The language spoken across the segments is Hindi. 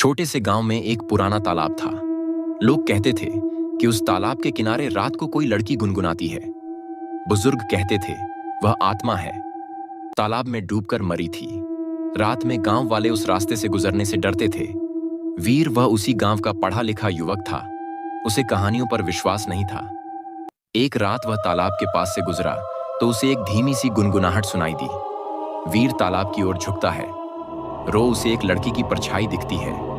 छोटे से गांव में एक पुराना तालाब था। लोग कहते थे कि उस तालाब के किनारे रात को कोई लड़की गुनगुनाती है। बुजुर्ग कहते थे वह आत्मा है, तालाब में डूबकर मरी थी। रात में गांव वाले उस रास्ते से गुजरने से डरते थे। वीर वह उसी गांव का पढ़ा लिखा युवक था। उसे कहानियों पर विश्वास नहीं था। एक रात वह तालाब के पास से गुजरा तो उसे एक धीमी सी गुनगुनाहट सुनाई दी। वीर तालाब की ओर झुकता है। रो उसे एक लड़की की परछाई दिखती है।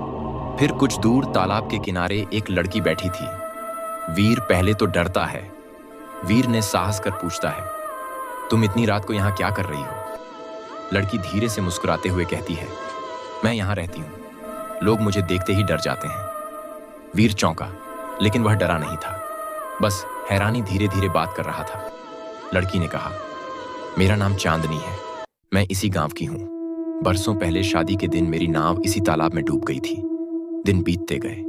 फिर कुछ दूर तालाब के किनारे एक लड़की बैठी थी। वीर पहले तो डरता है। वीर ने साहस कर पूछता है, तुम इतनी रात को यहाँ क्या कर रही हो? लड़की धीरे से मुस्कुराते हुए कहती है, मैं यहाँ रहती हूँ। लोग मुझे देखते ही डर जाते हैं। वीर चौंका, लेकिन वह डरा नहीं था, बस हैरानी धीरे धीरे बात कर रहा था। लड़की ने कहा, मेरा नाम चांदनी है, मैं इसी गांव की हूँ। बरसों पहले शादी के दिन मेरी नाव इसी तालाब में डूब गई थी। दिन बीतते गए।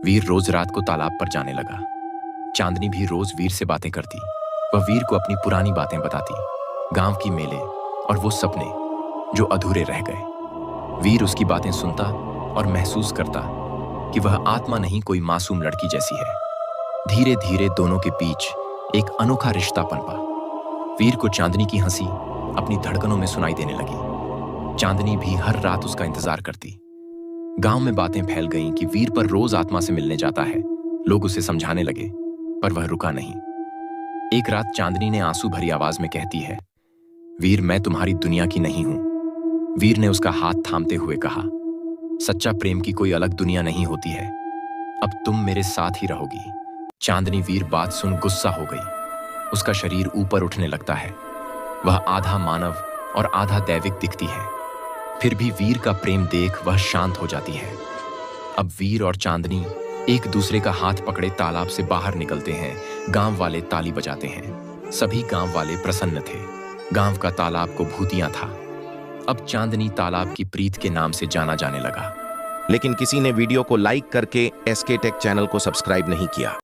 वीर रोज रात को तालाब पर जाने लगा। चांदनी भी रोज वीर से बातें करती। वह वीर को अपनी पुरानी बातें बताती, गांव की मेले और वो सपने जो अधूरे रह गए। वीर उसकी बातें सुनता और महसूस करता कि वह आत्मा नहीं, कोई मासूम लड़की जैसी है। धीरे धीरे दोनों के बीच एक अनोखा रिश्ता पनपा। वीर को चांदनी की हंसी अपनी धड़कनों में सुनाई देने लगी। चांदनी भी हर रात उसका इंतजार करती। गांव में बातें फैल गईं कि वीर पर रोज आत्मा से मिलने जाता है। लोग उसे समझाने लगे, पर वह रुका नहीं। एक रात चांदनी ने आंसू भरी आवाज में कहती है, वीर मैं तुम्हारी दुनिया की नहीं हूं। वीर ने उसका हाथ थामते हुए कहा, सच्चा प्रेम की कोई अलग दुनिया नहीं होती है, अब तुम मेरे साथ ही रहोगी। चांदनी वीर बात सुन गुस्सा हो गई। उसका शरीर ऊपर उठने लगता है। वह आधा मानव और आधा दैविक दिखती है। फिर भी वीर का प्रेम देख वह शांत हो जाती है। अब वीर और चांदनी एक दूसरे का हाथ पकड़े तालाब से बाहर निकलते हैं। गांव वाले ताली बजाते हैं। सभी गांव वाले प्रसन्न थे। गांव का तालाब को भूतिया था। अब चांदनी तालाब की प्रीत के नाम से जाना जाने लगा। लेकिन किसी ने वीडियो को लाइक करके एसके टेक चैनल को सब्सक्राइब नहीं किया।